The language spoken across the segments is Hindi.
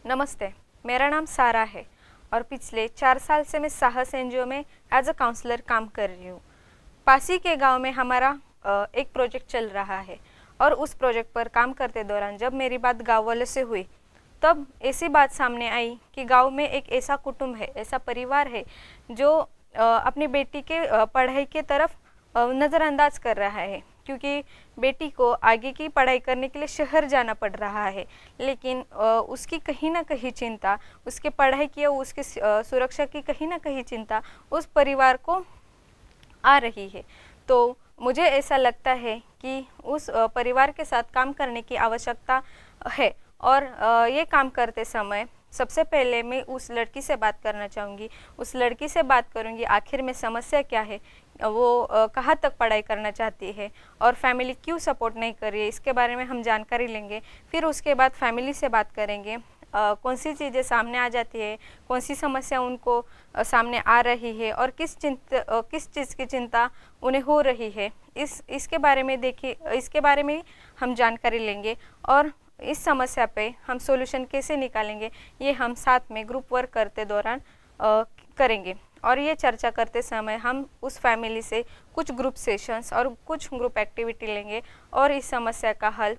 नमस्ते, मेरा नाम सारा है और पिछले 4 साल से मैं साहस एनजीओ में एज अ काउंसलर काम कर रही हूँ। पासी के गांव में हमारा एक प्रोजेक्ट चल रहा है और उस प्रोजेक्ट पर काम करते दौरान जब मेरी बात गांव वालों से हुई तब ऐसी बात सामने आई कि गांव में एक ऐसा कुटुंब है, ऐसा परिवार है जो अपनी बेटी के पढ़ाई के तरफ नज़रअंदाज कर रहा है, क्योंकि बेटी को आगे की पढ़ाई करने के लिए शहर जाना पड़ रहा है। लेकिन उसकी कहीं ना कहीं चिंता, उसके पढ़ाई की और उसकी सुरक्षा की कहीं ना कहीं चिंता उस परिवार को आ रही है। तो मुझे ऐसा लगता है कि उस परिवार के साथ काम करने की आवश्यकता है और ये काम करते समय सबसे पहले मैं उस लड़की से बात करना चाहूँगी। उस लड़की से बात करूँगी आखिर में समस्या क्या है, वो कहाँ तक पढ़ाई करना चाहती है और फैमिली क्यों सपोर्ट नहीं कर रही है, इसके बारे में हम जानकारी लेंगे। फिर उसके बाद फैमिली से बात करेंगे, कौन सी चीज़ें सामने आ जाती है, कौन सी समस्या उनको सामने आ रही है और किस चीज़ की चिंता उन्हें हो रही है, इसके बारे में इसके बारे में हम जानकारी लेंगे और इस समस्या पे हम सॉल्यूशन कैसे निकालेंगे ये हम साथ में ग्रुप वर्क करते दौरान करेंगे। और ये चर्चा करते समय हम उस फैमिली से कुछ ग्रुप सेशंस और कुछ ग्रुप एक्टिविटी लेंगे और इस समस्या का हल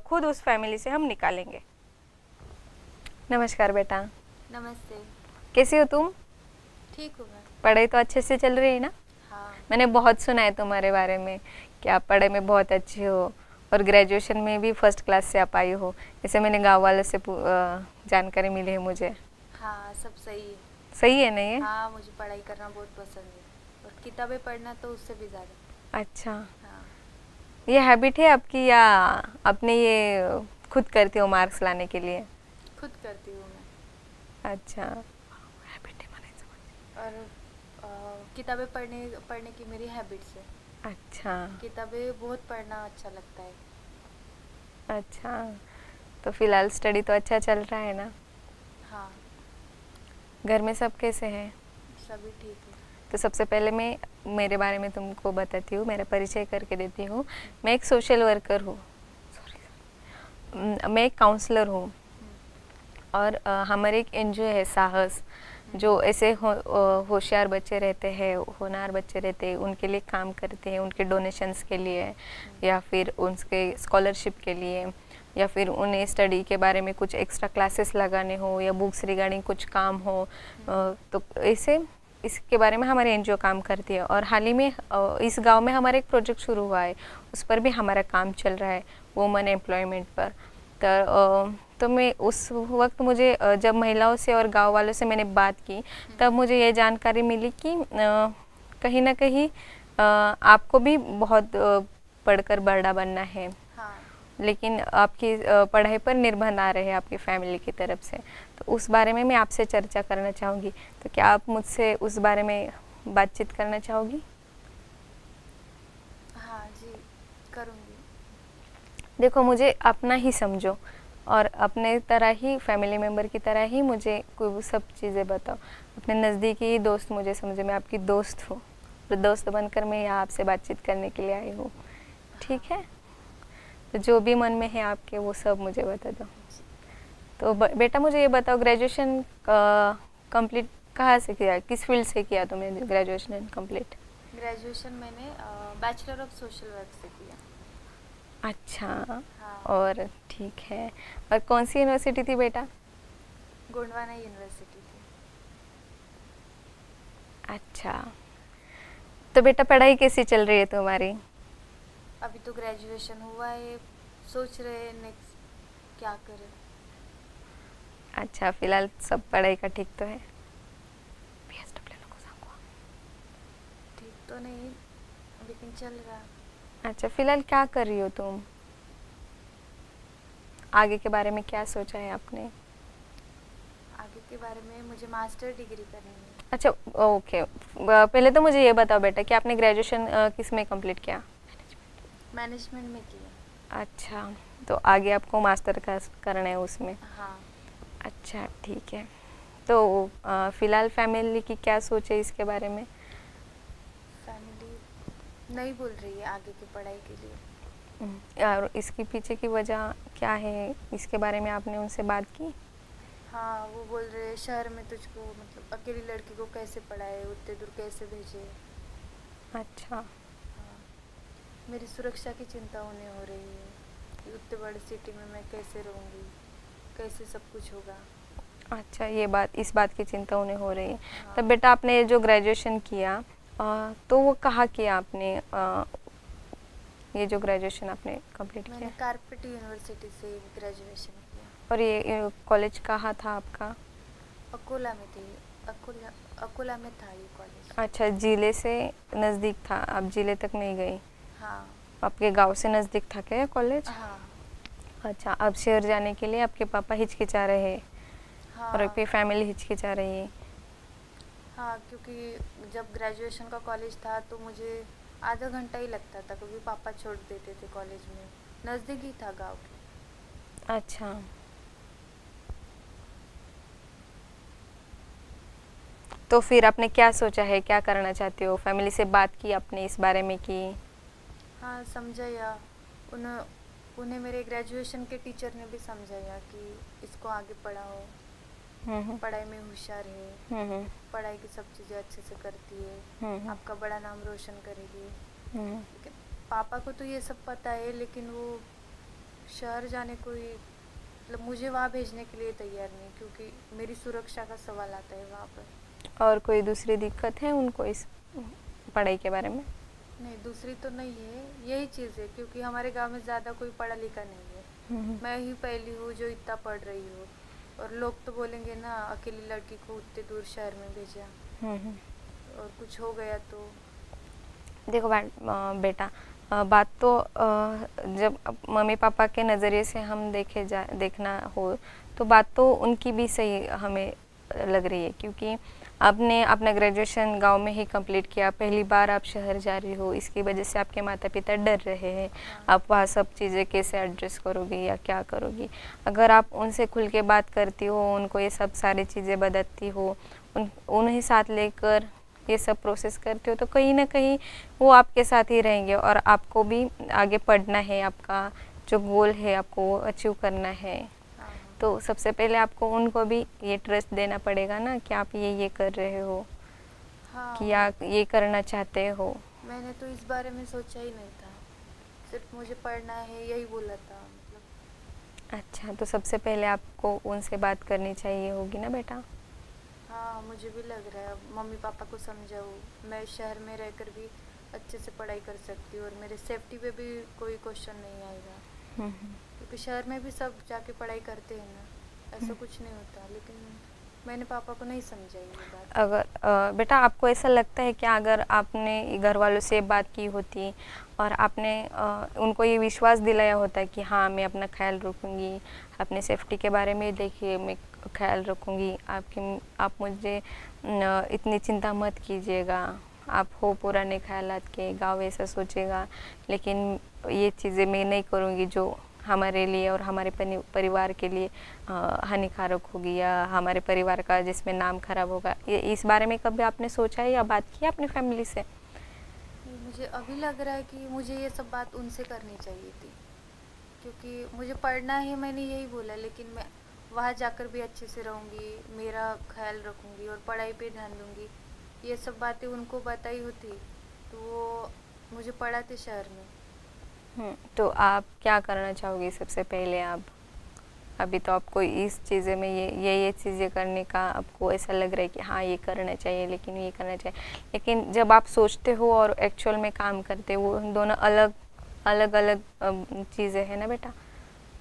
खुद उस फैमिली से हम निकालेंगे। नमस्कार बेटा। नमस्ते। कैसी हो तुम? ठीक हूँ मैं। पढ़ाई तो अच्छे से चल रही है ना? हाँ। मैंने बहुत सुना है तुम्हारे बारे में कि आप पढ़ाई में बहुत अच्छी हो और ग्रेजुएशन में भी फर्स्ट क्लास से आप आई हो, इसे मैंने गाँव वालों से जानकारी मिली है मुझे। हाँ, सब सही है। सही है ना ये? हाँ, मुझे पढ़ाई करना बहुत पसंद है और किताबें पढ़ना तो उससे भी ज़्यादा। अच्छा। हाँ। ये हैबिट है आपकी या अपने ये खुद करती हो मार्क्स लाने के लिए? खुद करती हूँ मैं। अच्छा। और किताबें पढ़ने की मेरी हैबिट्स है। अच्छा। किताबें बहुत पढ़ना अच्छा लगता है। अच्छा, तो फिलहाल स्टडी तो अच्छा चल रहा है ना? हाँ। घर में सब कैसे हैं? सभी ठीक है। तो सबसे पहले मैं मेरे बारे में तुमको बताती हूँ, मेरा परिचय करके देती हूँ। मैं एक सोशल वर्कर हूँ, मैं एक काउंसलर हूँ और हमारे एक एनजीओ है साहस, जो ऐसे होशियार बच्चे रहते हैं, होनहार बच्चे रहते हैं, उनके लिए काम करते हैं, उनके डोनेशंस के लिए या फिर उनके स्कॉलरशिप के लिए या फिर उन्हें स्टडी के बारे में कुछ एक्स्ट्रा क्लासेस लगाने हो या बुक्स रिगार्डिंग कुछ काम हो, तो ऐसे इसके बारे में हमारे एनजीओ काम करती है। और हाल ही में इस गांव में हमारा एक प्रोजेक्ट शुरू हुआ है, उस पर भी हमारा काम चल रहा है, वुमेन एम्प्लॉयमेंट पर। तो मैं उस वक्त मुझे जब महिलाओं से और गांव वालों से मैंने बात की तब मुझे ये जानकारी मिली कि कहीं ना कहीं आपको भी बहुत पढ़कर बड़ा बनना है। हाँ। लेकिन आपकी पढ़ाई पर निर्भर आ रहे हैं आपकी फैमिली की तरफ से, तो उस बारे में मैं आपसे चर्चा करना चाहूँगी। तो क्या आप मुझसे उस बारे में बातचीत करना चाहोगी? हाँ जी, करूँगी। देखो, मुझे अपना ही समझो और अपने तरह ही, फैमिली मेम्बर की तरह ही मुझे कोई सब चीज़ें बताओ। अपने नज़दीकी दोस्त मुझे समझो, मैं आपकी दोस्त हूँ, तो दोस्त बनकर मैं यहाँ आपसे बातचीत करने के लिए आई हूँ, ठीक है? तो जो भी मन में है आपके वो सब मुझे बता दो। तो बेटा मुझे ये बताओ, ग्रेजुएशन कंप्लीट कहाँ से किया, किस फील्ड से किया तुमने ग्रेजुएशन कंप्लीट? ग्रेजुएशन मैंने बैचलर ऑफ सोशल वर्क से किया। अच्छा। हाँ। और ठीक है, और कौन सी यूनिवर्सिटी थी बेटा? गोंडवाना यूनिवर्सिटी थी। अच्छा, तो बेटा पढ़ाई कैसी चल रही है तुम्हारी? अभी तो ग्रेजुएशन हुआ है, सोच रहे हैं नेक्स्ट क्या करें। अच्छा, फिलहाल सब पढ़ाई का ठीक तो है? ठीक तो नहीं लेकिन चल रहा। अच्छा, फिलहाल क्या कर रही हो तुम? आगे के बारे में क्या सोचा है आपने? आगे के बारे में मुझे मास्टर डिग्री करनी है। अच्छा, ओके। पहले तो मुझे ये बताओ बेटा कि आपने ग्रेजुएशन किस में कंप्लीट किया? मैनेजमेंट में किया। अच्छा, तो आगे आपको मास्टर का करना है उसमें? हाँ। अच्छा, ठीक है। तो फिलहाल फैमिली की क्या सोच है इसके बारे में? फैमिली नहीं बोल रही है आगे की पढ़ाई के लिए। और इसके पीछे की वजह क्या है, इसके बारे में आपने उनसे बात की? हाँ, वो बोल रहे शहर में तुझको मतलब अकेली लड़की को कैसे पढ़ाए, उतने दूर कैसे भेजे। अच्छा। हाँ, मेरी सुरक्षा की चिंता उन्हें हो रही है कि उतने बड़े सिटी में मैं कैसे रहूँगी, कैसे सब कुछ होगा। अच्छा, ये बात, इस बात की चिंता उन्हें हो रही है। हाँ। तब बेटा आपने जो ग्रेजुएशन किया तो वो कहाँ किया आपने? ये जो ग्रेजुएशन आपने कंप्लीट मैंने किया, कारपेट यूनिवर्सिटी से ग्रेजुएशन किया। और ये कॉलेज कहाँ था आपका? अकोला में थी। अकोला अकोला में था ये कॉलेज। अच्छा, जिले से नज़दीक था, आप जिले तक नहीं गई? हाँ। आपके गांव से नज़दीक था क्या ये कॉलेज? हाँ। अच्छा, अब शहर जाने के लिए आपके पापा हिचकिचा रहे और हाँ। आपकी फैमिली हिचकिचा रही है? हाँ, क्योंकि जब ग्रेजुएशन का कॉलेज था तो मुझे आधा घंटा ही लगता था, क्योंकि पापा छोड़ देते थे कॉलेज में, नज़दीक ही था गाँव के। अच्छा, तो फिर आपने क्या सोचा है, क्या करना चाहते हो? फैमिली से बात की आपने इस बारे में कि? हाँ, समझाया। उन्हें उन्हें मेरे ग्रेजुएशन के टीचर ने भी समझाया कि इसको आगे पढ़ाओ, पढ़ाई में होशियार है, पढ़ाई की सब चीज़ें अच्छे से करती है, आपका बड़ा नाम रोशन करेगी। लेकिन पापा को तो ये सब पता है, लेकिन वो शहर जाने को ही मतलब मुझे वहाँ भेजने के लिए तैयार नहीं, क्योंकि मेरी सुरक्षा का सवाल आता है वहाँ पर। और कोई दूसरी दिक्कत है उनको इस पढ़ाई के बारे में? नहीं, दूसरी तो नहीं है, यही चीज़ है, क्योंकि हमारे गांव में ज़्यादा कोई पढ़ा लिखा नहीं है। मैं ही पहली हूँ जो इतना पढ़ रही हूँ, और लोग तो बोलेंगे ना, अकेली लड़की को उतने दूर शहर में भेजा, और कुछ हो गया तो। देखो बेटा, बात तो जब मम्मी पापा के नज़रिए से हम देखना हो तो बात तो उनकी भी सही हमें लग रही है, क्योंकि आपने अपना ग्रेजुएशन गांव में ही कंप्लीट किया, पहली बार आप शहर जा रही हो, इसकी वजह से आपके माता पिता डर रहे हैं। आप वहाँ सब चीज़ें कैसे एडजस्ट करोगी या क्या करोगी? अगर आप उनसे खुल के बात करती हो, उनको ये सब सारी चीज़ें बताती हो, उन्हें साथ लेकर ये सब प्रोसेस करते हो, तो कहीं ना कहीं वो आपके साथ ही रहेंगे, और आपको भी आगे पढ़ना है, आपका जो गोल है आपको वो अचीव करना है। तो सबसे पहले आपको उनको भी ये ट्रस्ट देना पड़ेगा ना कि आप ये कर रहे हो। हाँ, कि आप ये करना चाहते हो। मैंने तो इस बारे में सोचा ही नहीं था, सिर्फ मुझे पढ़ना है यही बोला था मतलब। अच्छा, तो सबसे पहले आपको उनसे बात करनी चाहिए होगी ना बेटा? हाँ, मुझे भी लग रहा है, मम्मी पापा को समझाऊँ, मैं शहर में रहकर भी अच्छे से पढ़ाई कर सकती हूँ, और मेरे सेफ्टी पे भी कोई क्वेश्चन नहीं आएगा, क्योंकि शहर में भी सब जाके पढ़ाई करते हैं ना, ऐसा कुछ नहीं होता। लेकिन मैंने पापा को नहीं समझाई ये बात। अगर बेटा आपको ऐसा लगता है कि अगर आपने घर वालों से बात की होती और आपने उनको ये विश्वास दिलाया होता कि हाँ मैं अपना ख्याल रखूँगी, अपने सेफ्टी के बारे में देखिए मैं ख्याल रखूँगी, आप मुझे इतनी चिंता मत कीजिएगा, आप हो पुराने ख्यालात के, गाँव ऐसा सोचेगा, लेकिन ये चीज़ें मैं नहीं करूँगी जो हमारे लिए और हमारे परिवार के लिए हानिकारक होगी, या हमारे परिवार का जिसमें नाम खराब होगा, ये इस बारे में कभी आपने सोचा है या बात की अपनी फैमिली से? मुझे अभी लग रहा है कि मुझे ये सब बात उनसे करनी चाहिए थी, क्योंकि मुझे पढ़ना है, मैंने यही बोला, लेकिन मैं वहाँ जाकर भी अच्छे से रहूँगी, मेरा ख्याल रखूँगी और पढ़ाई पे ध्यान दूँगी, ये सब बातें उनको बताई होती तो वो मुझे पढ़ाते शहर में। तो आप क्या करना चाहोगे सबसे पहले? आप अभी तो आपको इस चीज़ें में ये चीज़ें करने का आपको ऐसा लग रहा है कि हाँ ये करना चाहिए, लेकिन ये करना चाहिए, लेकिन जब आप सोचते हो और एक्चुअल में काम करते हो, वो दोनों अलग अलग अलग चीज़ें हैं ना बेटा?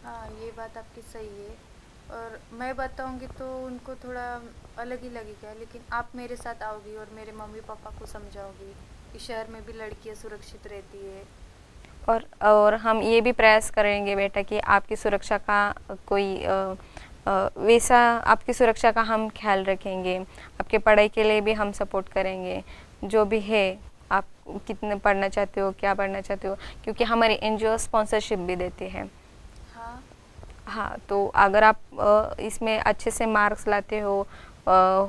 हाँ, ये बात आपकी सही है, और मैं बताऊंगी तो उनको थोड़ा अलग ही लगेगा, लेकिन आप मेरे साथ आओगी और मेरे मम्मी पापा को समझाओगी कि शहर में भी लड़कियां सुरक्षित रहती है। और हम ये भी प्रयास करेंगे बेटा कि आपकी सुरक्षा का कोई वैसा आपकी सुरक्षा का हम ख्याल रखेंगे, आपके पढ़ाई के लिए भी हम सपोर्ट करेंगे, जो भी है आप कितने पढ़ना चाहते हो, क्या पढ़ना चाहते हो, क्योंकि हमारे एनजीओ स्पॉन्सरशिप भी देते हैं। हाँ, तो अगर आप इसमें अच्छे से मार्क्स लाते हो,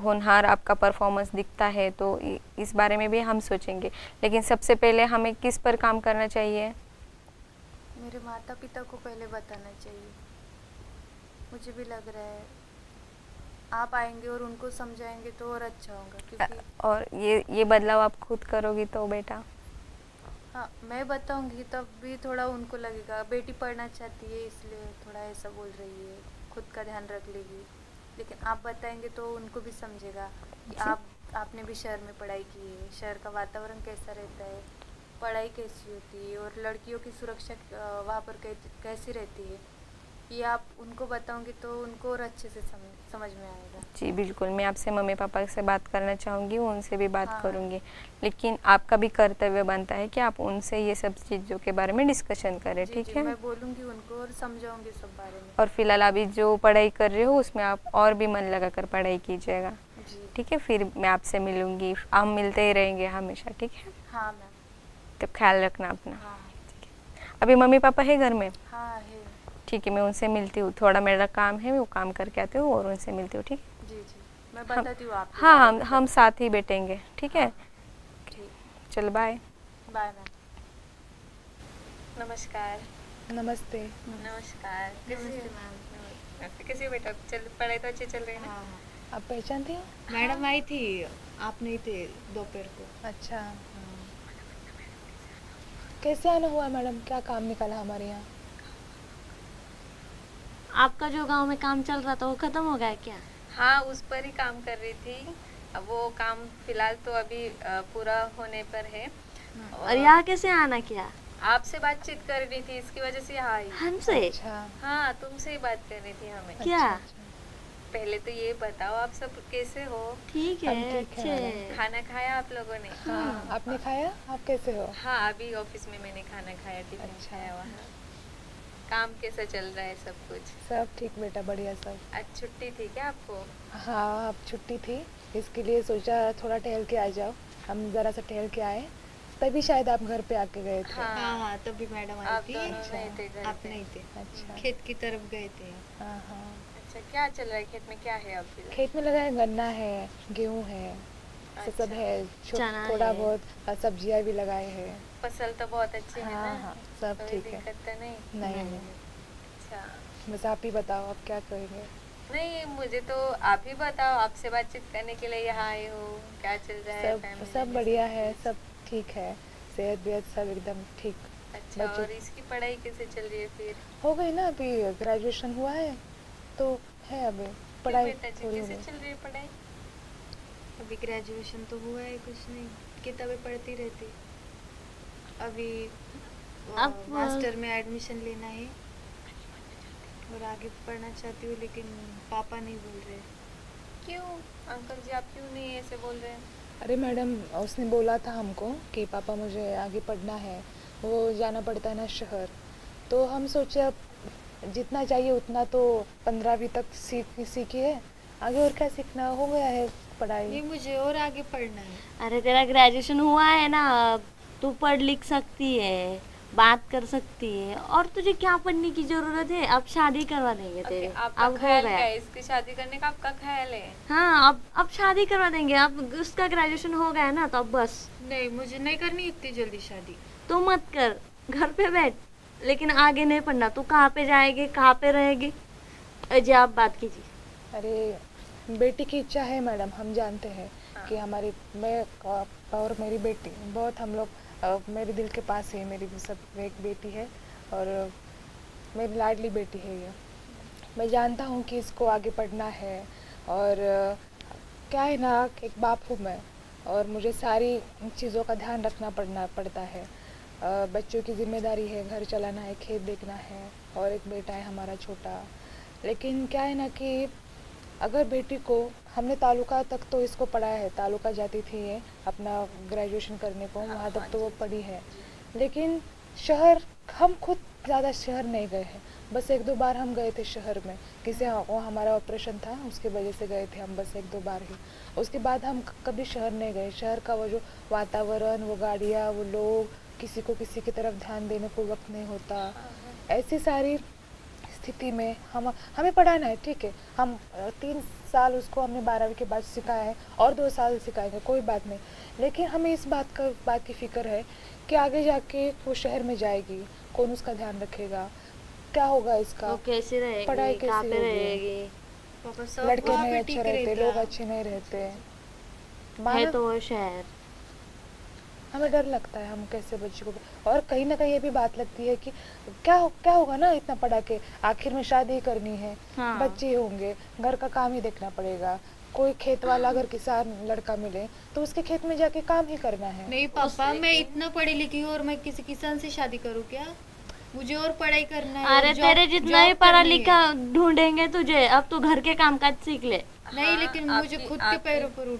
होनहार आपका परफॉर्मेंस दिखता है, तो इस बारे में भी हम सोचेंगे, लेकिन सबसे पहले हमें किस पर काम करना चाहिए? मेरे माता पिता को पहले बताना चाहिए, मुझे भी लग रहा है आप आएंगे और उनको समझाएंगे तो और अच्छा होगा, क्योंकि और ये बदलाव आप खुद करोगी तो बेटा? हाँ, मैं बताऊंगी तब भी थोड़ा उनको लगेगा बेटी पढ़ना चाहती है इसलिए थोड़ा ऐसा बोल रही है, खुद का ध्यान रख लेगी। लेकिन आप बताएंगे तो उनको भी समझेगा कि जी। आपने भी शहर में पढ़ाई की है, शहर का वातावरण कैसा रहता है, पढ़ाई कैसी होती है और लड़कियों की सुरक्षा वहाँ पर कैसी रहती है, ये आप उनको बताओगे तो उनको और अच्छे से समझ में आएगा। जी बिल्कुल, मैं आपसे मम्मी पापा से बात करना चाहूँगी, उनसे भी बात हाँ, करूँगी। लेकिन आपका भी कर्तव्य बनता है कि आप उनसे ये सब चीज़ों के बारे में डिस्कशन करें, जी ठीक जी, है? मैं बोलूँगी उनको और समझाऊंगी सब बारे में। और फिलहाल अभी जो पढ़ाई कर रहे हो उसमें आप और भी मन लगा कर पढ़ाई कीजिएगा, जी ठीक है? फिर मैं आपसे मिलूँगी, हम मिलते ही रहेंगे हमेशा, ठीक है? हाँ मैम। तो ख्याल रखना अपना। हाँ अभी मम्मी पापा है घर में? हाँ है। ठीक है, मैं उनसे मिलती हूँ, थोड़ा मेरा काम है, मैं वो काम करके आती हूँ और उनसे मिलती हूँ, ठीक है? जी जी, मैं बताती हूँ आपके हाँ बारे हम में हम सब। साथ ही बैठेंगे, ठीक है? ठीक, चलो बाय। Bye ma'am. नमस्कार। नमस्ते। नमस्कार। नमस्ते मैम। कैसी हो बेटा? चल पढ़ाई तो अच्छी चल रही है ना? हाँ हाँ, आप पहचानती हो? मैडम आई थी, आप नहीं थे दोपहर को। अच्छा, कैसे आना हुआ मैडम? क्या काम निकाला हमारे यहाँ? आपका जो गांव में काम चल रहा था वो खत्म हो गया क्या? हाँ, उस पर ही काम कर रही थी। अब वो काम फिलहाल तो अभी पूरा होने पर है। और यहाँ कैसे आना किया? आपसे बातचीत कर रही थी, इसकी वजह से यहाँ आई। हमसे? अच्छा। हाँ, तुमसे ही बात करनी थी हमें। क्या? पहले तो ये बताओ आप सब कैसे हो? ठीक हम है, ठीक है अच्छे। खाना खाया आप लोगों ने? हाँ, आपने खाया? आप कैसे हो? हाँ, अभी ऑफिस में मैंने खाना खाया, टिफिन अच्छा। खाया वहाँ। काम कैसा चल रहा है सब कुछ? सब ठीक बेटा, बढ़िया सब। आज छुट्टी थी क्या आपको? हाँ, अब छुट्टी थी, इसके लिए सोचा थोड़ा टहल के आ जाओ। हम ज़रा सा टहल के आए, तभी शायद आप घर पे आके गए थे। हाँ हाँ, तभी मैडम आई आप थी। दोनों नहीं थे घर आप पे? नहीं थे, अच्छा। खेत की तरफ गए थे। हाँ हाँ, अच्छा, क्या चल रहा है खेत में? क्या है अब फिलहाल? खेत में लगा है, गन्ना है, गेहूँ है, सब अच्छा। है, चना थोड़ा है। बहुत सब्जियाँ भी लगाए हैं। फसल तो बहुत अच्छी है हाँ ना? हाँ, सब कोई ठीक है। दिक्कत तो नहीं? नहीं नहीं, अच्छा। बस आप ही बताओ आप क्या करेंगे? नहीं, मुझे तो आप ही बताओ, आपसे बातचीत करने के लिए यहाँ आए हो। क्या चल रहा है सब फैमिली सब में? बढ़िया है, सब ठीक है, सेहत वेहत सब एकदम ठीक। अच्छा, बच्चे और इसकी पढ़ाई कैसे चल रही है फिर? हो गई ना, अभी ग्रेजुएशन हुआ है तो है अभी क्यों पढ़ाई बेटा जी, थोड़ी हो कैसे गई। चल रही है पढ़ाई? अभी ग्रेजुएशन तो हुआ है, कुछ नहीं, किताबें पढ़ती रहती। अभी अब मास्टर में एडमिशन लेना है और आगे पढ़ना चाहती हूँ, लेकिन पापा नहीं बोल रहे। क्यों अंकल जी, आप क्यों नहीं ऐसे बोल रहे हैं? अरे मैडम, उसने बोला था हमको कि पापा मुझे आगे पढ़ना है, वो जाना पड़ता है ना शहर, तो हम सोचे अब जितना चाहिए उतना तो 15वीं तक सीखी है, आगे और क्या सीखना, हो गया है पढ़ाई। नहीं, मुझे और आगे पढ़ना है। अरे तेरा ग्रेजुएशन हुआ है ना, अब तू पढ़ लिख सकती है, बात कर सकती है, और तुझे क्या पढ़ने की जरूरत है? अब शादी करवा देंगे तेरे। आपका अब हो ख्याल क्या गया। है? इसकी शादी करने का आपका ख्याल है? हाँ, अब शादी करवा देंगे, अब उसका ग्रेजुएशन हो गया है ना, तो अब बस। नहीं, मुझे नहीं करनी इतनी जल्दी शादी। तू मत कर, घर पे बैठ, लेकिन आगे नहीं पढ़ना। तू कहाँ पे जाएगी, कहाँ पे रहेगी? अजय, आप बात कीजिए। अरे बेटी की इच्छा है मैडम, हम जानते हैं कि हमारी मैं और मेरी बेटी बहुत हम लोग मेरे दिल के पास है, मेरी सब एक बेटी है और मेरी लाडली बेटी है ये। मैं जानता हूँ कि इसको आगे पढ़ना है और क्या है ना, एक बाप हूँ मैं और मुझे सारी चीज़ों का ध्यान रखना पड़ता है। बच्चों की जिम्मेदारी है, घर चलाना है, खेत देखना है और एक बेटा है हमारा छोटा। लेकिन क्या है ना कि अगर बेटी को हमने तालुका तक तो इसको पढ़ाया है, तालुका जाती थी ये अपना ग्रेजुएशन करने को, वहाँ तक तो वो पढ़ी है, लेकिन शहर हम खुद ज़्यादा शहर नहीं गए हैं। बस 1-2 बार हम गए थे शहर में, वो हमारा ऑपरेशन था उसके वजह से गए थे हम, बस 1-2 बार ही। उसके बाद हम कभी शहर नहीं गए। शहर का वो जो वातावरण, वो गाड़ियाँ, वो लोग, किसी को किसी की तरफ ध्यान देने को वक्त नहीं होता। ऐसी सारी स्थिति में हमें पढ़ाना है, ठीक है, हम 3 साल उसको हमने 12वीं के बाद सिखाया है और 2 साल सिखाएंगे, कोई बात नहीं, लेकिन हमें इस बात की फिक्र है कि आगे जाके वो शहर में जाएगी, कौन उसका ध्यान रखेगा, क्या होगा इसका, वो कैसे रहेगी, पढ़ाई कहाँ कैसे पे होगी? रहेगी? पापा सब लड़के वहाँ नहीं पे अच्छे टिक रहते, रहता लोग अच्छे नहीं रहते। है माना तो वो शहर। हमें डर लगता है हम कैसे बच्चे को, और कहीं ना कहीं ये भी बात लगती है कि क्या होगा ना इतना पढ़ा के, आखिर में शादी करनी है, हाँ। बच्चे होंगे, घर का काम ही देखना पड़ेगा। कोई खेत वाला अगर किसान लड़का मिले तो उसके खेत में जाके काम ही करना है। नहीं पापा, मैं इतना पढ़ी लिखी हूँ और मैं किसी किसान से शादी करूँ क्या? मुझे और पढ़ाई करना है। अरे और तेरे जॉब जितना ही जॉब पढ़ा करनी लिखा है। ढूंढेंगे तुझे, अब तू घर के कामकाज सीख ले। नहीं, हाँ, लेकिन मुझे आपकी- खुद के आपकी- पैरों पर उठ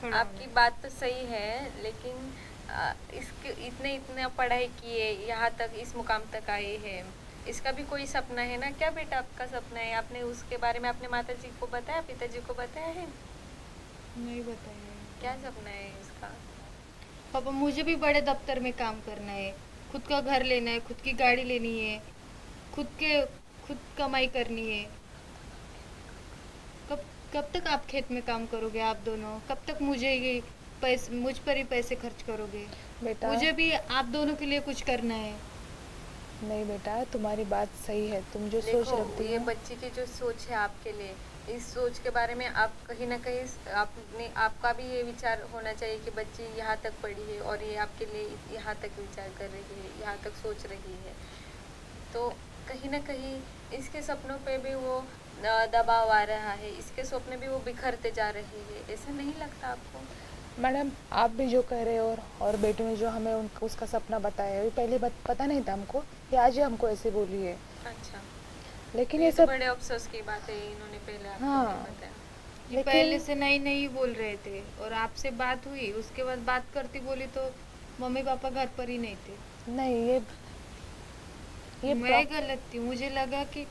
खड़ा आपकी होना है। बात तो सही है, लेकिन इसके इतना पढ़ाई किए, यहाँ तक इस मुकाम तक आए हैं, इसका भी कोई सपना है ना? क्या बेटा आपका सपना है? आपने उसके बारे में अपने माताजी को बताया, पिताजी को बताया है? नहीं बताया। क्या सपना है इसका? पापा मुझे भी बड़े दफ्तर में काम करना है, खुद का घर लेना है, खुद की गाड़ी लेनी है, खुद कमाई करनी है। कब कब तक आप खेत में काम करोगे आप दोनों? कब तक मुझ पर ही पैसे खर्च करोगे? बेटा मुझे भी आप दोनों के लिए कुछ करना है। नहीं बेटा, तुम्हारी बात सही है, तुम जो सोच देखो, रखती ये हो। बच्ची की जो सोच है आपके लिए, इस सोच के बारे में आप कहीं ना कहीं आपका भी ये विचार होना चाहिए कि बच्ची यहाँ तक पढ़ी है और ये आपके लिए यहाँ तक विचार कर रही है, यहाँ तक सोच रही है, तो कहीं ना कहीं इसके सपनों पे भी वो दबाव आ रहा है, इसके सपने भी वो बिखरते जा रहे हैं। ऐसा नहीं लगता आपको? मैडम आप भी जो कह रहे हो और बेटी ने जो हमें उनका उसका सपना बताया है, पहले पता नहीं था हमको, ये आज ही हमको ऐसे बोली है। अच्छा, लेकिन ये ये तो सब बड़े अफसोस की बात है, इन्होंने पहले आपको हाँ। नहीं बताया। ये लेकिन- पहले से नहीं बोल रहे थे, और आपसे बात हुई, उसके बाद बात करती बोली तो मम्मी पापा घर पर ही नहीं थे। नहीं, ये मैं गलत थी, मुझे लगा कि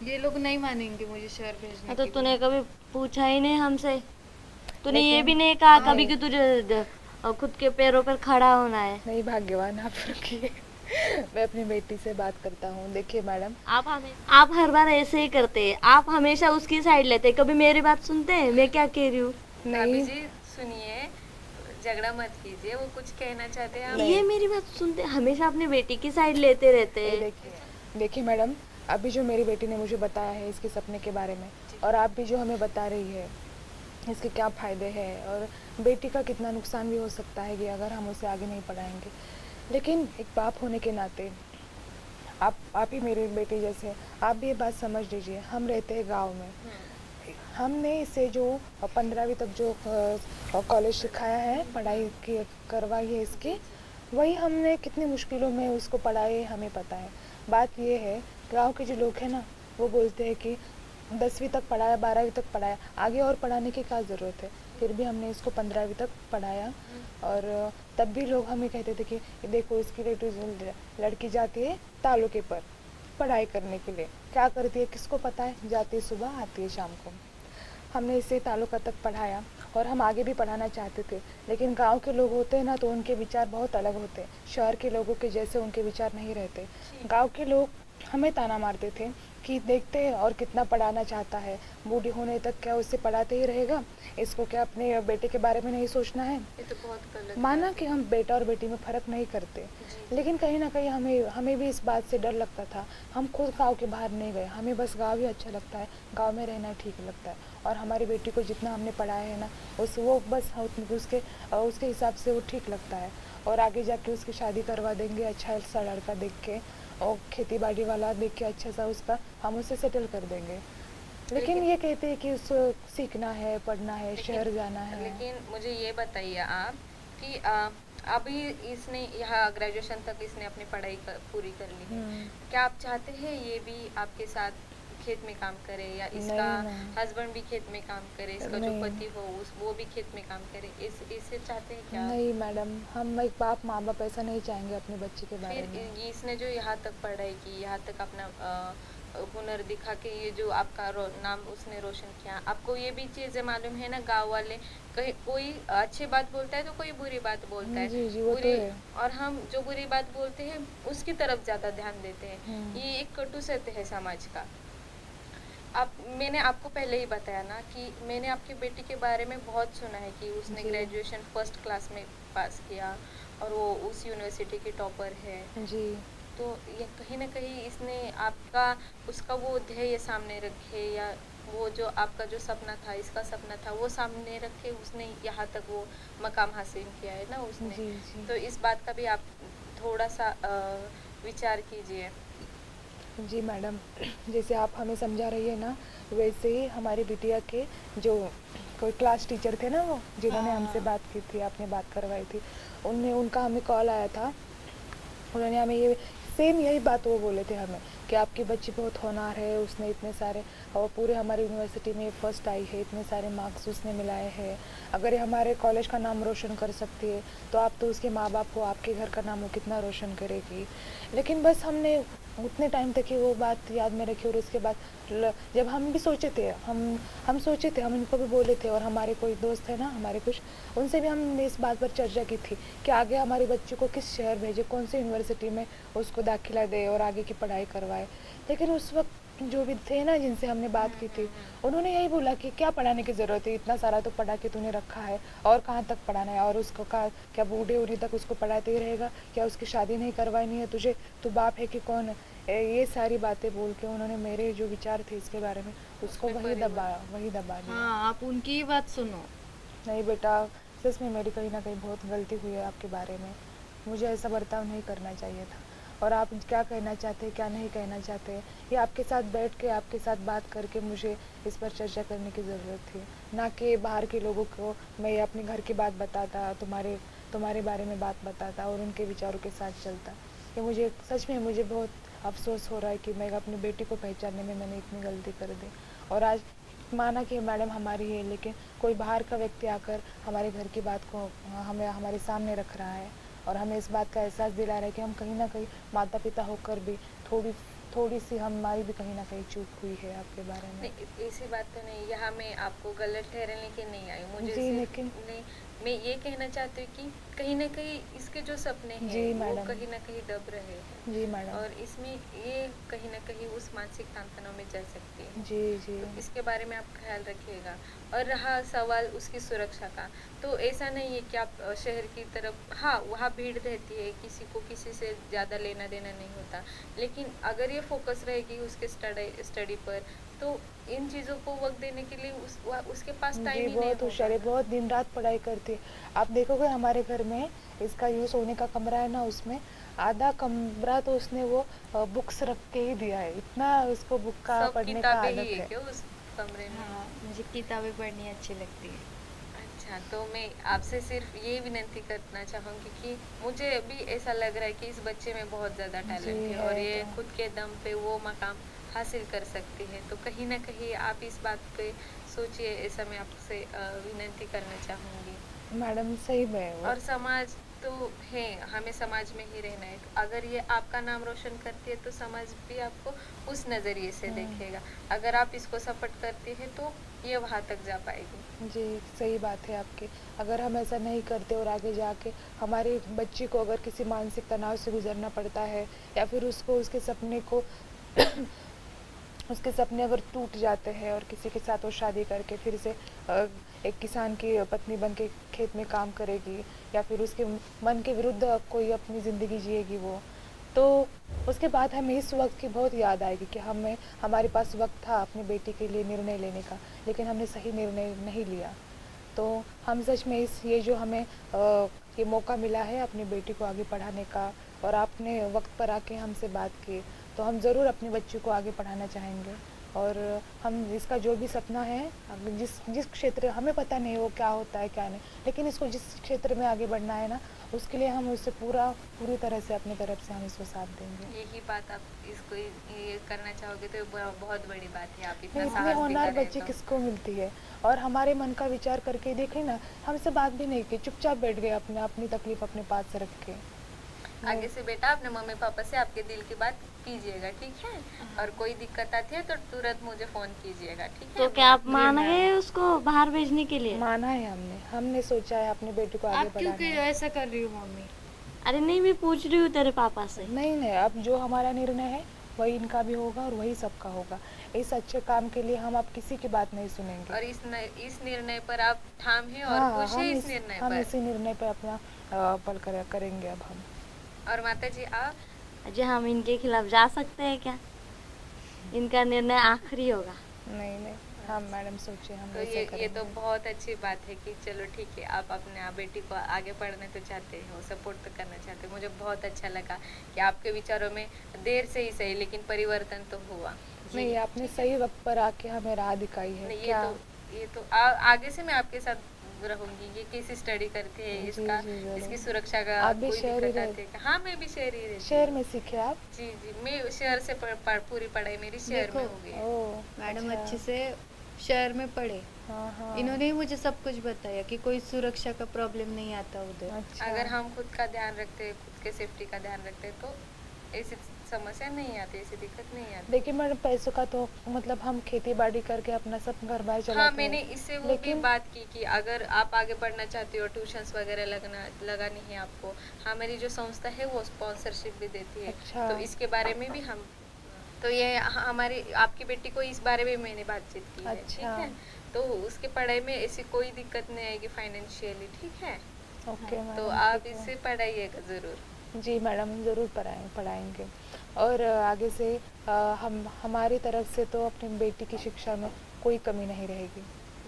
ये लोग नहीं मानेंगे मुझे शहर भेजने तो के तूने लिए। कभी पूछा ही नहीं हमसे, तूने ये लेकिन- भी नहीं कहा कभी कि तुझे खुद के पैरों पर खड़ा होना है। नहीं, भाग्यवान आप रखिए। मैं अपनी बेटी से बात करता हूँ। देखिए मैडम, आप हर बार ऐसे ही करते हैं, आप हमेशा उसकी साइड लेते हैं, कभी मेरी बात सुनते हैं मैं क्या कह रही हूँ? भाभी नहीं जी सुनिए, झगड़ा मत कीजिए, वो कुछ कहना चाहते हैं आप। ये मेरी बात सुनते, हमेशा अपनी बेटी की साइड लेते रहते ये हैं। देखिए मैडम, अभी जो मेरी बेटी ने मुझे बताया है इसके सपने के बारे में, और आप भी जो हमें बता रही है इसके क्या फ़ायदे हैं और बेटी का कितना नुकसान भी हो सकता है कि अगर हम उसे आगे नहीं पढ़ाएंगे। लेकिन एक बाप होने के नाते आप ही मेरे बेटे जैसे, आप भी ये बात समझ लीजिए, हम रहते हैं गांव में, हमने इसे जो 15वीं तक जो कॉलेज सिखाया है, पढ़ाई की करवाई है इसकी, वही हमने कितनी मुश्किलों में उसको पढ़ाए हमें पता है। बात ये है, गांव के जो लोग हैं ना, वो बोलते हैं कि 10वीं तक पढ़ाया, 12वीं तक पढ़ाया, आगे और पढ़ाने की क्या ज़रूरत है। फिर भी हमने इसको 15वीं तक पढ़ाया, और तब भी लोग हमें कहते थे कि देखो इसकी लड़की जाती है तालुके पर पढ़ाई करने के लिए, क्या करती है किसको पता है, जाती है सुबह आती है शाम को। हमने इसे तालुका तक पढ़ाया और हम आगे भी पढ़ाना चाहते थे, लेकिन गांव के लोग होते हैं ना, तो उनके विचार बहुत अलग होते हैं, शहर के लोगों के जैसे उनके विचार नहीं रहते। गांव के लोग हमें ताना मारते थे कि देखते हैं और कितना पढ़ाना चाहता है, बूढ़ी होने तक क्या उससे पढ़ाते ही रहेगा, इसको क्या अपने बेटे के बारे में नहीं सोचना है। ये तो बहुत गलत माना बात कि है। हम बेटा और बेटी में फ़र्क नहीं करते, जी। लेकिन कहीं ना कहीं हमें भी इस बात से डर लगता था। हम खुद गांव के बाहर नहीं गए, हमें बस गांव ही अच्छा लगता है, गांव में रहना ठीक लगता है, और हमारी बेटी को जितना हमने पढ़ाया है ना, वो बस उसके हिसाब से वो ठीक लगता है, और आगे जाके उसकी शादी करवा देंगे अच्छा सा लड़का देख के, और खेती बाड़ी वाला देख के अच्छा सा उसका हम उसे सेटल कर देंगे। लेकिन ये कहते हैं कि उसको सीखना है, पढ़ना है, शहर जाना है। लेकिन मुझे ये बताइए आप कि अभी इसने यहाँ ग्रेजुएशन तक इसने अपनी पढ़ाई पूरी कर ली है, क्या आप चाहते हैं ये भी आपके साथ खेत में काम करे, या इसका नहीं। हस्बैंड भी खेत में काम करे, इसका जो नहीं। पति हो वो भी खेत में काम करे, इसे चाहते हैं क्या? नहीं मैडम, हम एक बाप माँ बाप ऐसा नहीं चाहेंगे अपने बच्चे के बारे में। फिर इसने जो यहाँ तक पढ़ाई की, यहाँ तक अपना हुनर दिखा के ये जो आपका नाम उसने रोशन किया, आपको ये भी चीज़ें मालूम है ना, गांव वाले कहीं कोई अच्छी बात बोलता है तो कोई बुरी बात बोलता है। जी, वो तो बुरी है। और हम जो बुरी बात बोलते हैं उसकी तरफ ज़्यादा ध्यान देते हैं। ये एक कटु सत्य है समाज का। मैंने आपको पहले ही बताया ना कि मैंने आपकी बेटी के बारे में बहुत सुना है कि उसने ग्रेजुएशन फर्स्ट क्लास में पास किया और वो उस यूनिवर्सिटी की टॉपर है जी। तो ये कहीं ना कहीं इसने आपका उसका वो ध्येय सामने रखे, या वो जो आपका जो सपना था, इसका सपना था, वो सामने रखे उसने यहाँ तक वो मकाम हासिल किया है ना उसने। जी जी तो इस बात का भी आप थोड़ा सा विचार कीजिए। जी मैडम, जैसे आप हमें समझा रही है ना, वैसे ही हमारी बिटिया के जो कोई क्लास टीचर थे ना, वो जिन्होंने हमसे बात की थी, आपने बात करवाई थी, उनका हमें कॉल आया था। उन्होंने हमें ये सेम यही बात वो बोले थे हमें कि आपकी बच्ची बहुत होनहार है, उसने इतने सारे और पूरे हमारी यूनिवर्सिटी में फर्स्ट आई है, इतने सारे मार्क्स उसने मिलाए हैं, अगर ये हमारे कॉलेज का नाम रोशन कर सकती है तो आप तो उसके माँ बाप को, आपके घर का नाम वो कितना रोशन करेगी। लेकिन बस हमने उतने टाइम तक ही वो बात याद में रखी, और उसके बाद जब हम भी सोचे थे, हम सोचे थे, हम इनको भी बोले थे, और हमारे कोई दोस्त है ना हमारे कुछ, उनसे भी हमने इस बात पर चर्चा की थी कि आगे हमारी बच्ची को किस शहर भेजे, कौन सी यूनिवर्सिटी में उसको दाखिला दे और आगे की पढ़ाई करवाए। लेकिन उस वक्त जो भी थे ना जिनसे हमने बात की थी, उन्होंने यही बोला कि क्या पढ़ाने की ज़रूरत है, इतना सारा तो पढ़ा के तूने रखा है, और कहाँ तक पढ़ाना है, और उसको क्या बूढ़े होने तक उसको पढ़ाते ही रहेगा, क्या उसकी शादी नहीं करवानी है तुझे, तू बाप है कि कौन है। ये सारी बातें बोल के उन्होंने मेरे जो विचार थे इसके बारे में उसको वही दबा दिया। हाँ, आप उनकी ही बात सुनो। नहीं बेटा, सच में मेरी कहीं ना कहीं बहुत गलती हुई है आपके बारे में, मुझे ऐसा बर्ताव नहीं करना चाहिए था। और आप क्या कहना चाहते हैं, क्या नहीं कहना चाहते, ये आपके साथ बैठ के, आपके साथ बात करके मुझे इस पर चर्चा करने की ज़रूरत थी, ना कि बाहर के लोगों को मैं अपने घर की बात बताता, तुम्हारे बारे में बात बताता और उनके विचारों के साथ चलता। ये मुझे सच में मुझे बहुत अफसोस हो रहा है कि मैं अपनी बेटी को पहचानने में मैंने इतनी गलती कर दी। और आज माना कि मैडम हमारी है, लेकिन कोई बाहर का व्यक्ति आकर हमारे घर की बात को हमें हमारे सामने रख रहा है, और हमें इस बात का एहसास दिला रहा है कि हम कहीं ना कहीं माता पिता होकर भी थोड़ी सी हमारी भी कहीं ना कहीं चूक हुई है आपके बारे में। नहीं, ऐसी बात तो नहीं, यहाँ मैं आपको गलत ठहराने के नहीं आई, मुझे जी, लेकिन नहीं, मैं ये कहना चाहती हूँ कि कहीं ना कहीं इसके जो सपने हैं जी वो मैडम, कहीं ना कहीं दब रहे हैं। जी मैडम, और इसमें ये कहीं ना कहीं उस मानसिक तानतनाव में जा सकती है। जी जी तो इसके बारे में आप ख्याल रखिएगा। और रहा सवाल उसकी सुरक्षा का, तो ऐसा नहीं है कि आप शहर की तरफ, हाँ वहाँ भीड़ रहती है, किसी को किसी से ज़्यादा लेना देना नहीं होता, लेकिन अगर ये फोकस रहेगी उसके स्टडी पर, तो इन चीज़ों को वक्त देने के लिए उसके पास टाइम ही नहीं बहुत होशियार है, बहुत दिन रात पढ़ाई करती है। आप देखोगे हमारे घर में इसका जो सोने का कमरा है ना, उसमें आधा कमरा तो उसने वो बुक्स रख के ही दिया है, इतना उसको बुक का सब पढ़ने का किताबें आदत ही है है। क्या उस कमरे में? हाँ, मुझे किताबें पढ़नी अच्छी लगती है। अच्छा, तो मैं आपसे सिर्फ ये विनती करना चाहूँगी कि मुझे अभी ऐसा लग रहा है कि इस बच्चे में बहुत ज़्यादा टैलेंट है और ये खुद के दम पे वो मकाम हासिल कर सकती है। तो कहीं ना कहीं आप इस बात पे सोचिए, ऐसा मैं आपसे विनती करना चाहूँगी। मैडम सही में और समाज तो है, हमें समाज में ही रहना है, तो अगर ये आपका नाम रोशन करती है तो समाज भी आपको उस नज़रिए से देखेगा। अगर आप इसको सपोर्ट करती है तो ये वहाँ तक जा पाएगी। जी सही बात है आपकी। अगर हम ऐसा नहीं करते और आगे जाके हमारी बच्ची को अगर किसी मानसिक तनाव से गुजरना पड़ता है, या फिर उसको उसके सपने को उसके सपने अगर टूट जाते हैं और किसी के साथ वो शादी करके फिर से एक किसान की पत्नी बन के खेत में काम करेगी, या फिर उसके मन के विरुद्ध कोई अपनी ज़िंदगी जिएगी वो, तो उसके बाद हमें इस वक्त की बहुत याद आएगी कि हमारे पास वक्त था अपनी बेटी के लिए निर्णय लेने का, लेकिन हमने सही निर्णय नहीं लिया। तो हम सच में ये जो हमें ये मौका मिला है अपनी बेटी को आगे पढ़ाने का, और आपने वक्त पर आके हमसे बात की, तो हम ज़रूर अपनी बच्ची को आगे पढ़ाना चाहेंगे। और हम इसका जो भी सपना है, जिस क्षेत्र, हमें पता नहीं वो क्या होता है क्या नहीं, लेकिन इसको जिस क्षेत्र में आगे बढ़ना है ना, उसके लिए हम उससे पूरी तरह से अपनी तरफ से हम इसको साथ देंगे। यही बात आप इसको ये करना चाहोगे तो बहुत बड़ी बात है। आप इतना इतने साहस होनहार दिखा रहे बच्ची तो। किसको मिलती है। और हमारे मन का विचार करके देखें ना, हमसे बात भी नहीं की, चुपचाप बैठ गए अपनी तकलीफ अपने पास रख के। आगे से बेटा अपने मम्मी पापा से आपके दिल की बात कीजिएगा, ठीक है? और कोई दिक्कत आती है तो तुरंत मुझे फोन कीजिएगा, ठीक है? तो क्या आप मान गए उसको बाहर भेजने के लिए? माना है हमने सोचा है अपनी बेटी को आगे आप क्यों बढ़ाना है। ऐसा कर रही हो मम्मी? अरे नहीं, मैं पूछ रही हूँ तेरे पापा से। नहीं, अब जो हमारा निर्णय है वही इनका भी होगा और वही सबका होगा। इस अच्छे काम के लिए हम अब किसी की बात नहीं सुनेंगे। और इस निर्णय पर आप ठाम हैं और हाँ, खुश हैं इस निर्णय हम पर? इसी निर्णय पर अपना पल करेंगे अब हम। और माता जी आप? जी, हम इनके खिलाफ जा सकते हैं क्या? इनका निर्णय आखिरी होगा। नहीं हाँ मैडम सोचे हम तो ऐसा ये करेंगे। तो बहुत अच्छी बात है कि चलो ठीक है, आप अपने आप बेटी को आगे पढ़ने तो चाहते हो, सपोर्ट तो करना चाहते हो। मुझे बहुत अच्छा लगा कि आपके विचारों में देर से ही सही लेकिन परिवर्तन तो हुआ। नहीं, आपने सही वक्त पर आके हमें राह दिखाई है। नहीं, क्या ये तो आगे से मैं आपके साथ रहूंगी। ये कैसे स्टडी करते हैं, जी, इसका जी, जरूर। इसकी सुरक्षा का आप भी कोई शहर ही दिक्कत रह- आती है? हाँ, मैं भी शहर ही रहती शहर हूँ। में सीखे आप? जी जी, मैं शहर से पूरी पढ़ाई मेरी शहर में देखो, हो गई है। ओह मैडम अच्छा। अच्छे से शहर में पढ़े। हाँ हाँ। इन्होंने ही मुझे सब कुछ बताया कि कोई सुरक्षा का प्रॉब्लम नहीं आता उधर। अच्छा। अगर हम खुद का ध्यान रखते हैं, खुद के सेफ्टी का ध्यान रखते हैं, तो ऐसी समस्या नहीं आती, ऐसी दिक्कत नहीं आती। देखिए मैडम, पैसों का तो मतलब हम खेती बाड़ी करके अपना सब घर बार चलाते हाँ, हैं। मैंने इससे वो भी लेकिन बात की कि अगर आप आगे बढ़ना चाहते हो, ट्यूशंस वगैरह लगानी है आपको, हाँ मेरी जो संस्था है वो स्पॉन्सरशिप भी देती है। अच्छा। तो इसके बारे में भी हम, तो ये हमारी आपकी बेटी को इस बारे में मैंने बातचीत की है। ठीक अच्छा। है, तो उसके पढ़ाई में ऐसी कोई दिक्कत नहीं आएगी फाइनेंशियली। ठीक है, ओके मैडम, तो आप ठीक है। इससे पढ़ाइएगा जरूर। जी मैडम, हम ज़रूर पढ़ाएंगे। और आगे से हम हमारी तरफ से तो अपनी बेटी की शिक्षा में कोई कमी नहीं रहेगी।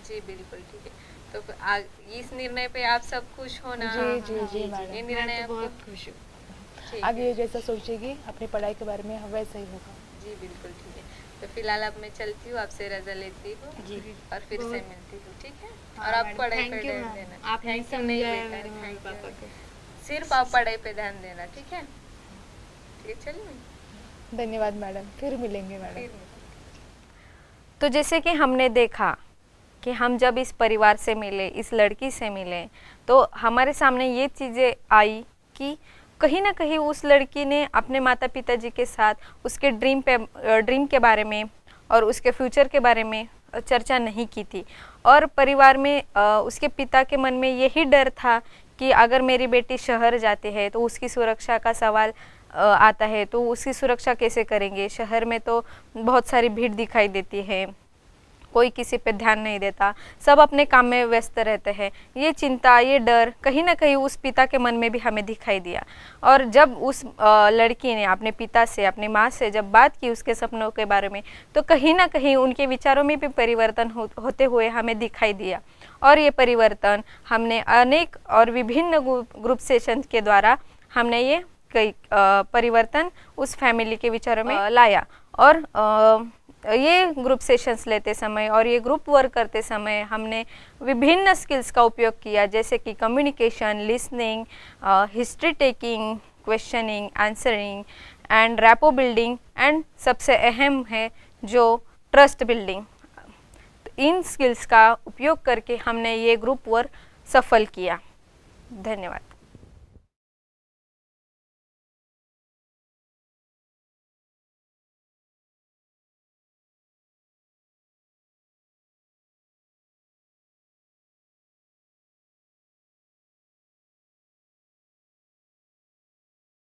जी बिल्कुल, ठीक है। तो फिर इस निर्णय पे आप सब खुश हो ना? जी जी जी ये मैडम, निर्णय मैं तो आपको बहुत खुश हूँ। ठीक आगे है। ये जैसा सोचेगी अपनी पढ़ाई के बारे में वैसा ही होगा। जी बिल्कुल, ठीक है। तो फिलहाल अब मैं चलती हूँ, आपसे रजा लेती हूँ जी। और फिर से बहुत- मिलती हूँ। ठीक है, हाँ, और आप मैडम, पढ़ाई thank पे you, ध्यान मैम। देना। आपने Thank you नहीं समझाया बेटा, मेरे मम्मी thank you। पापा को। सिर्फ आप पढ़ाई पे ध्यान देना। ठीक है, ठीक है, चलिए धन्यवाद मैडम, फिर मिलेंगे मैडम। फिर तो जैसे कि हमने देखा कि हम जब इस परिवार से मिले, इस लड़की से मिले, तो हमारे सामने ये चीज़ें आई कि कहीं ना कहीं उस लड़की ने अपने माता पिता जी के साथ उसके ड्रीम के बारे में और उसके फ्यूचर के बारे में चर्चा नहीं की थी। और परिवार में उसके पिता के मन में यही डर था कि अगर मेरी बेटी शहर जाती है तो उसकी सुरक्षा का सवाल आता है, तो उसकी सुरक्षा कैसे करेंगे? शहर में तो बहुत सारी भीड़ दिखाई देती है, कोई किसी पे ध्यान नहीं देता, सब अपने काम में व्यस्त रहते हैं। ये चिंता, ये डर कहीं ना कहीं उस पिता के मन में भी हमें दिखाई दिया। और जब उस लड़की ने अपने पिता से, अपनी माँ से जब बात की उसके सपनों के बारे में, तो कहीं ना कहीं उनके विचारों में भी परिवर्तन होते हुए हमें दिखाई दिया। और ये परिवर्तन हमने अनेक और विभिन्न ग्रुप सेशन के द्वारा हमने ये कई परिवर्तन उस फैमिली के विचारों में लाया। और ये ग्रुप सेशंस लेते समय और ये ग्रुप वर्क करते समय हमने विभिन्न स्किल्स का उपयोग किया, जैसे कि communication, listening, history taking, questioning, answering and rapport building, and सबसे अहम है जो ट्रस्ट बिल्डिंग। इन स्किल्स का उपयोग करके हमने ये ग्रुप वर्क सफल किया। धन्यवाद।